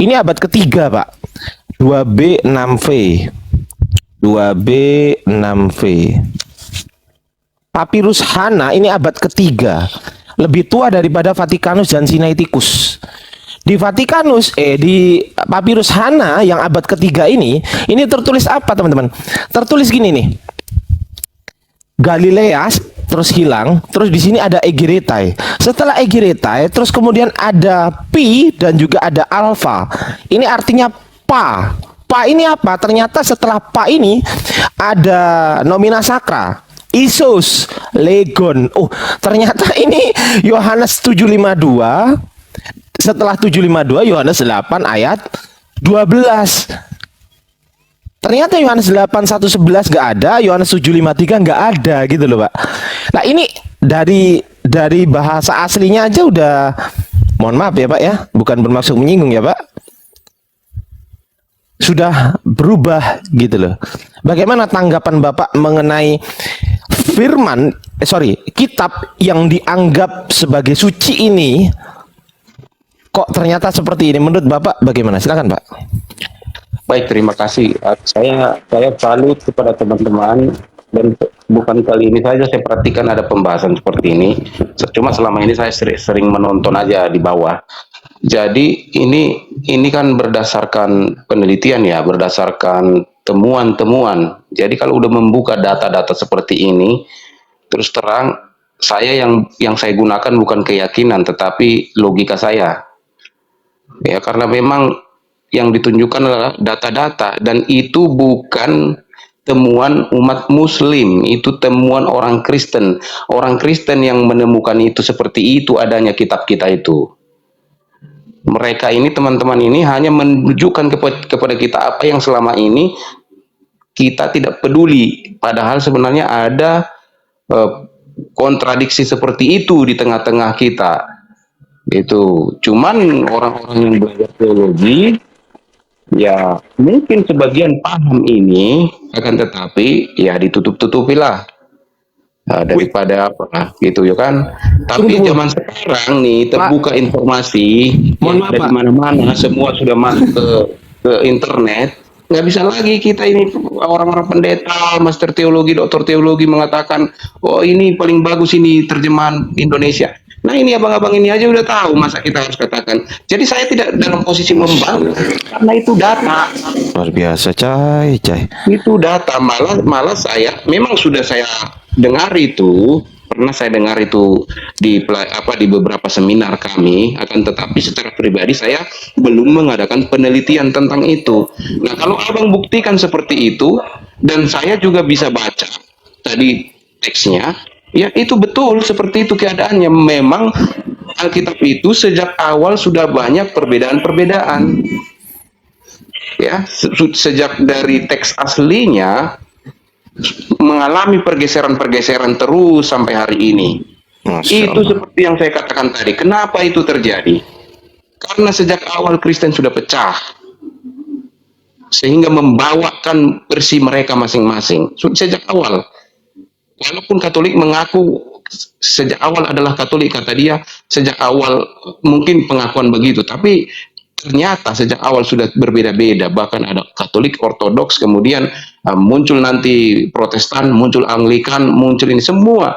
Speaker 7: Ini abad ketiga, Pak. 2B6V. 2B6V. Papirus Hana ini abad ketiga. Lebih tua daripada Vatikanus dan Sinaiticus. Di Vatikanus, di Papirus Hana yang abad ketiga ini tertulis apa teman-teman? Tertulis gini nih, Galileas, terus hilang, terus di sini ada Egiretai. Setelah Egiretai, terus kemudian ada Pi dan juga ada Alpha. Ini artinya Pa. Pa ini apa? Ternyata setelah Pa ini ada nomina sacra. Isus, Legon. Oh, ternyata ini Yohanes 7:52. Setelah 7:52 Yohanes 8 ayat 12. Ternyata Yohanes 8:1-11 nggak ada, Yohanes 7:53 nggak ada gitu loh Pak. Nah ini dari bahasa aslinya aja udah, mohon maaf ya Pak ya, bukan bermaksud menyinggung ya Pak, sudah berubah gitu loh. Bagaimana tanggapan Bapak mengenai kitab yang dianggap sebagai suci ini? Kok ternyata seperti ini? Menurut Bapak bagaimana? Silakan Pak.
Speaker 2: Baik, terima kasih. Saya salut kepada teman-teman, dan bukan kali ini saja saya perhatikan ada pembahasan seperti ini. Cuma selama ini saya sering menonton aja di bawah. Jadi ini kan berdasarkan penelitian ya, berdasarkan temuan-temuan. Jadi kalau udah membuka data-data seperti ini, terus terang saya yang saya gunakan bukan keyakinan tetapi logika saya. Ya, karena memang yang ditunjukkan adalah data-data, dan itu bukan temuan umat muslim, itu temuan orang Kristen. Orang Kristen yang menemukan itu seperti itu adanya kitab kita itu. Mereka ini, teman-teman ini hanya menunjukkan kepada kita apa yang selama ini kita tidak peduli. Padahal sebenarnya ada kontradiksi seperti itu di tengah-tengah kita. Itu cuman orang-orang yang belajar teologi ya mungkin sebagian paham ini, akan tetapi ya ditutup-tutupilah daripada apa gitu ya kan. Tapi zaman sekarang nih terbuka informasi dari mana-mana, semua sudah masuk ke internet. Nggak bisa lagi kita ini orang-orang pendeta, master teologi, doktor teologi mengatakan, oh ini paling bagus ini terjemahan Indonesia. Nah ini abang-abang ini aja udah tahu, masa kita harus katakan. Jadi saya tidak dalam posisi membangun, karena itu data.
Speaker 7: Luar biasa, Cai.
Speaker 2: Itu data, malah saya memang sudah saya dengar itu, pernah saya dengar itu di beberapa seminar kami, akan tetapi secara pribadi saya belum mengadakan penelitian tentang itu. Nah kalau abang buktikan seperti itu, dan saya juga bisa baca tadi teksnya, ya itu betul seperti itu keadaannya. Memang Alkitab itu sejak awal sudah banyak perbedaan-perbedaan. Ya, sejak dari teks aslinya mengalami pergeseran-pergeseran terus sampai hari ini. Itu seperti yang saya katakan tadi. Kenapa itu terjadi? Karena sejak awal Kristen sudah pecah, sehingga membawakan versi mereka masing-masing sejak awal. Walaupun Katolik mengaku sejak awal adalah Katolik, kata dia, sejak awal mungkin pengakuan begitu, tapi ternyata sejak awal sudah berbeda-beda. Bahkan ada Katolik, Ortodoks, kemudian muncul nanti Protestan, muncul Anglikan, muncul ini semua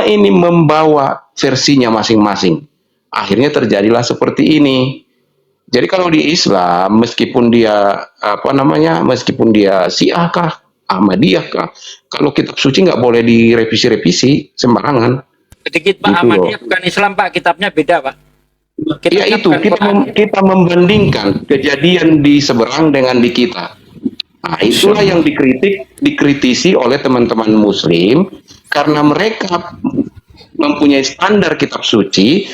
Speaker 2: ini membawa versinya masing-masing. Akhirnya terjadilah seperti ini. Jadi kalau di Islam, meskipun dia meskipun dia Syiah kah, Ahmadiyah kah. Kalau kitab suci nggak boleh direvisi-revisi sembarangan.
Speaker 4: Sedikit Pak,
Speaker 2: Gitu
Speaker 4: Ahmadiyah
Speaker 2: loh.
Speaker 4: bukan Islam Pak, kitabnya beda Pak.
Speaker 2: Ya
Speaker 4: Kitabnya
Speaker 2: itu,
Speaker 4: bukan Quran.
Speaker 2: kita membandingkan kejadian di seberang dengan di kita. Nah, itulah yang dikritisi oleh teman-teman Muslim karena mereka mempunyai standar kitab suci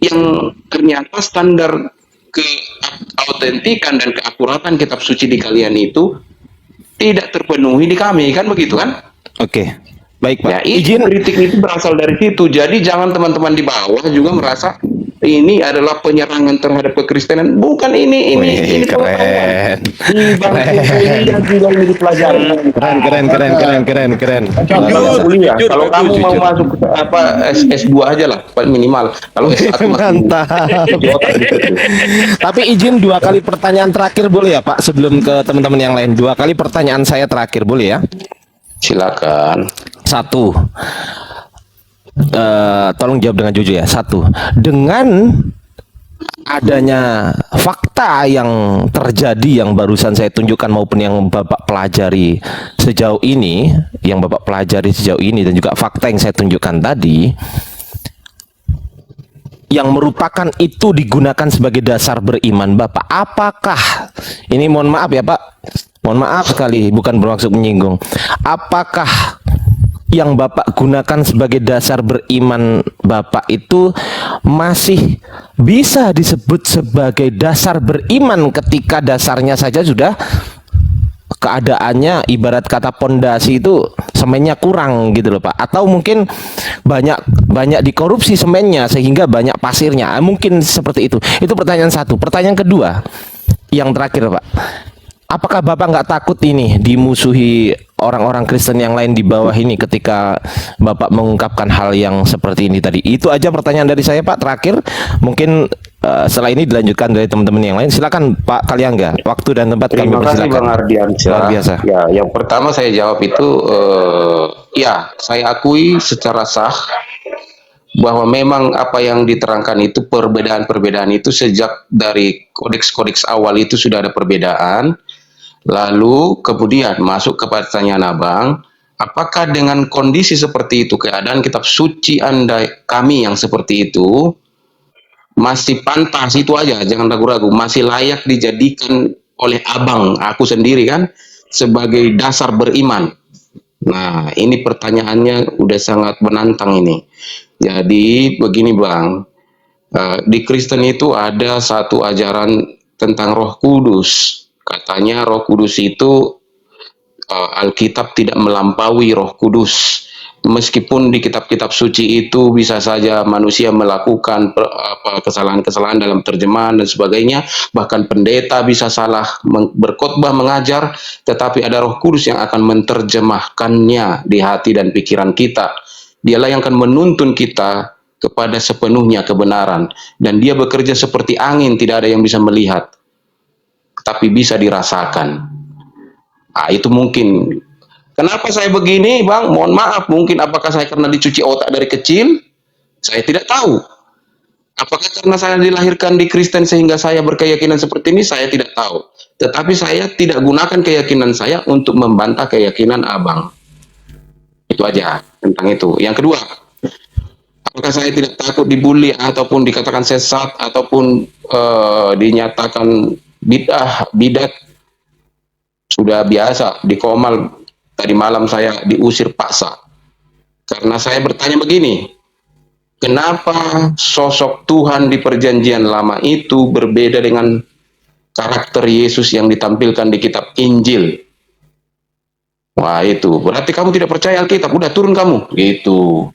Speaker 2: yang ternyata standar keautentikan dan keakuratan kitab suci di kalian itu tidak terpenuhi di kami, kan begitu kan?
Speaker 7: Oke. Baik,
Speaker 2: Ya,
Speaker 7: Pak.
Speaker 2: itu kritik itu berasal dari situ. Jadi jangan teman-teman di bawah juga merasa ini adalah penyerangan terhadap kekristenan. Bukan ini
Speaker 7: Wih,
Speaker 2: pengetahuan.
Speaker 7: keren.
Speaker 2: Di bangku kuliah juga ini dipelajari.
Speaker 7: Keren.
Speaker 2: Bangku kuliah.
Speaker 4: jujur,
Speaker 2: Kalau kamu mau
Speaker 7: jujur.
Speaker 2: masuk apa S2 aja lah paling minimal. Kalau S1 masih
Speaker 7: Mantap.
Speaker 2: di otak gitu.
Speaker 7: Tapi izin 2 kali pertanyaan terakhir boleh ya Pak, sebelum ke teman-teman yang lain. 2 kali pertanyaan saya terakhir boleh ya?
Speaker 2: Silakan.
Speaker 7: 1. Tolong jawab dengan jujur ya. 1. Dengan adanya fakta yang terjadi yang barusan saya tunjukkan maupun yang Bapak pelajari sejauh ini, dan juga fakta yang saya tunjukkan tadi, yang merupakan itu digunakan sebagai dasar beriman Bapak, apakah ini, mohon maaf ya Pak, mohon maaf sekali, bukan bermaksud menyinggung, apakah yang Bapak gunakan sebagai dasar beriman Bapak itu masih bisa disebut sebagai dasar beriman ketika dasarnya saja sudah keadaannya ibarat kata pondasi itu semennya kurang gitu loh Pak, atau mungkin banyak dikorupsi semennya sehingga banyak pasirnya, mungkin seperti itu pertanyaan 1. Pertanyaan kedua yang terakhir Pak, apakah Bapak nggak takut ini dimusuhi orang-orang Kristen yang lain di bawah ini ketika Bapak mengungkapkan hal yang seperti ini tadi? Itu aja pertanyaan dari saya Pak, terakhir. Mungkin setelah ini dilanjutkan dari teman-teman yang lain. Silakan Pak Kaliangga, waktu dan tempat kami
Speaker 2: Terima kasih
Speaker 7: persilakan.
Speaker 2: Bang Ardiansyah.
Speaker 7: Luar biasa.
Speaker 2: Ya, yang pertama saya jawab itu ya, saya akui secara sah bahwa memang apa yang diterangkan itu perbedaan-perbedaan itu sejak dari kodeks-kodeks awal itu sudah ada perbedaan. Lalu kemudian masuk ke pertanyaan Abang, apakah dengan kondisi seperti itu, keadaan kitab suci kami yang seperti itu masih pantas, itu aja, jangan ragu-ragu, masih layak dijadikan oleh Abang, aku sendiri kan, sebagai dasar beriman? Nah, ini pertanyaannya udah sangat menantang ini. Jadi begini Bang, di Kristen itu ada satu ajaran tentang Roh Kudus. Katanya Roh Kudus itu Alkitab tidak melampaui Roh Kudus. Meskipun di kitab-kitab suci itu bisa saja manusia melakukan kesalahan-kesalahan dalam terjemahan dan sebagainya, bahkan pendeta bisa salah berkhotbah mengajar, tetapi ada Roh Kudus yang akan menerjemahkannya di hati dan pikiran kita. Dialah yang akan menuntun kita kepada sepenuhnya kebenaran, dan dia bekerja seperti angin, tidak ada yang bisa melihat tapi bisa dirasakan. Nah, itu mungkin. Kenapa saya begini, Bang? Mohon maaf, mungkin apakah saya karena dicuci otak dari kecil? Saya tidak tahu. Apakah karena saya dilahirkan di Kristen sehingga saya berkeyakinan seperti ini? Saya tidak tahu. Tetapi saya tidak gunakan keyakinan saya untuk membantah keyakinan Abang. Itu aja tentang itu. Yang kedua, apakah saya tidak takut dibully ataupun dikatakan sesat ataupun dinyatakan bidat? Sudah biasa di Komal, tadi malam saya diusir paksa karena saya bertanya begini, kenapa sosok Tuhan di perjanjian lama itu berbeda dengan karakter Yesus yang ditampilkan di kitab Injil? Wah, itu berarti kamu tidak percaya Alkitab, udah turun kamu gitu.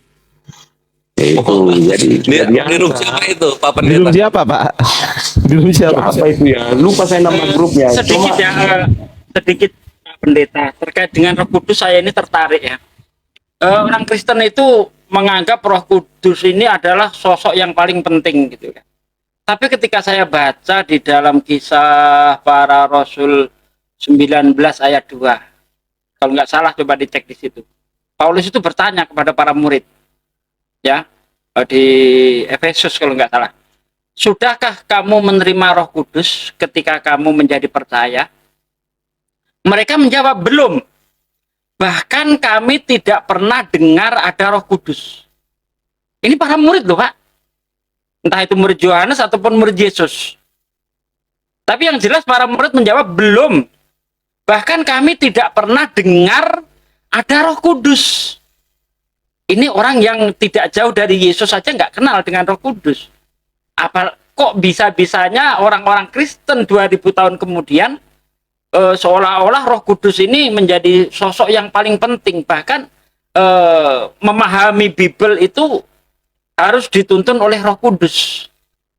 Speaker 2: Itu jadi
Speaker 8: Belum siapa itu Pak Pendeta?
Speaker 7: Belum siapa Pak? Belum siapa?
Speaker 2: apa itu ya, lupa saya nama grupnya.
Speaker 4: Sedikit
Speaker 2: Cuma
Speaker 4: ya, sedikit Pak Pendeta, terkait dengan Roh Kudus saya ini tertarik ya. Orang Kristen itu menganggap Roh Kudus ini adalah sosok yang paling penting gitu kan. Tapi ketika saya baca di dalam Kisah Para Rasul 19 ayat 2, kalau nggak salah coba dicek di situ. Paulus itu bertanya kepada para murid, ya, di Efesus kalau nggak salah. Sudahkah kamu menerima Roh Kudus ketika kamu menjadi percaya? Mereka menjawab belum. bahkan kami tidak pernah dengar ada Roh Kudus. Ini para murid loh, Pak. Entah itu murid Yohanes ataupun murid Yesus. Tapi yang jelas para murid menjawab belum. Bahkan kami tidak pernah dengar ada Roh Kudus. Ini orang yang tidak jauh dari Yesus saja nggak kenal dengan Roh Kudus. Apa kok bisa-bisanya orang-orang Kristen 2000 tahun kemudian seolah-olah Roh Kudus ini menjadi sosok yang paling penting. Bahkan memahami Bible itu harus dituntun oleh Roh Kudus.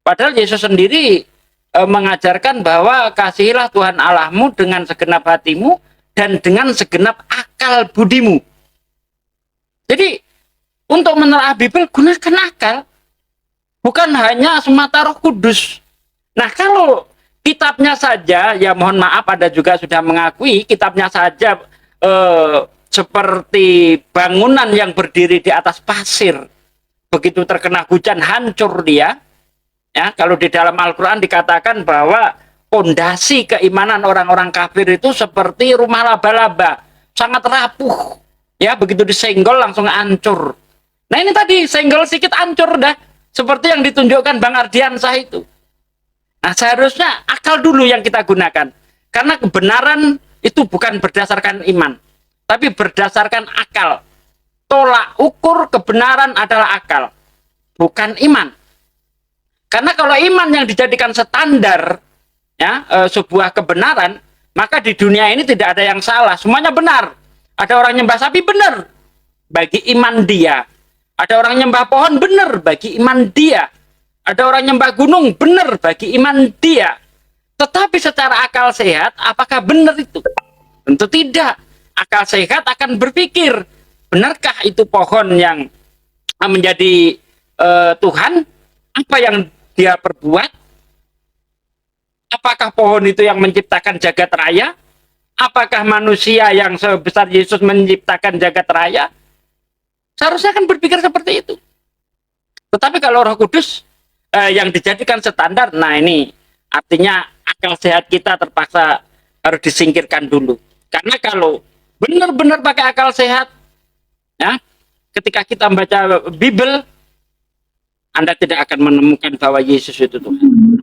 Speaker 4: Padahal Yesus sendiri mengajarkan bahwa kasihilah Tuhan Allahmu dengan segenap hatimu dan dengan segenap akal budimu. Jadi untuk menelaah Bible gunakan akal, bukan hanya semata Roh Kudus. Nah, kalau kitabnya saja, ya mohon maaf, Anda juga sudah mengakui kitabnya saja seperti bangunan yang berdiri di atas pasir. Begitu terkena hujan hancur dia. Ya, kalau di dalam Al-Quran dikatakan bahwa pondasi keimanan orang-orang kafir itu seperti rumah laba-laba, sangat rapuh. Ya, begitu disenggol langsung hancur. Nah, ini tadi senggol sedikit hancur dah, seperti yang ditunjukkan Bang Ardiansah itu. Nah, seharusnya akal dulu yang kita gunakan. Karena kebenaran itu bukan berdasarkan iman, tapi berdasarkan akal. Tolak ukur kebenaran adalah akal, bukan iman. Karena kalau iman yang dijadikan standar ya sebuah kebenaran, maka di dunia ini tidak ada yang salah, semuanya benar. Ada orang nyembah sapi, benar bagi iman dia. Ada orang nyembah pohon, benar bagi iman dia. Ada orang nyembah gunung, benar bagi iman dia. Tetapi secara akal sehat, apakah benar itu? Tentu tidak. Akal sehat akan berpikir, benarkah itu pohon yang menjadi Tuhan? Apa yang dia perbuat? Apakah pohon itu yang menciptakan jagat raya? Apakah manusia yang sebesar Yesus menciptakan jagat raya? Seharusnya kan berpikir seperti itu. Tetapi kalau Roh Kudus yang dijadikan standar, nah ini artinya akal sehat kita terpaksa harus disingkirkan dulu. Karena kalau benar-benar pakai akal sehat, ya, ketika kita membaca Bible, Anda tidak akan menemukan bahwa Yesus itu Tuhan.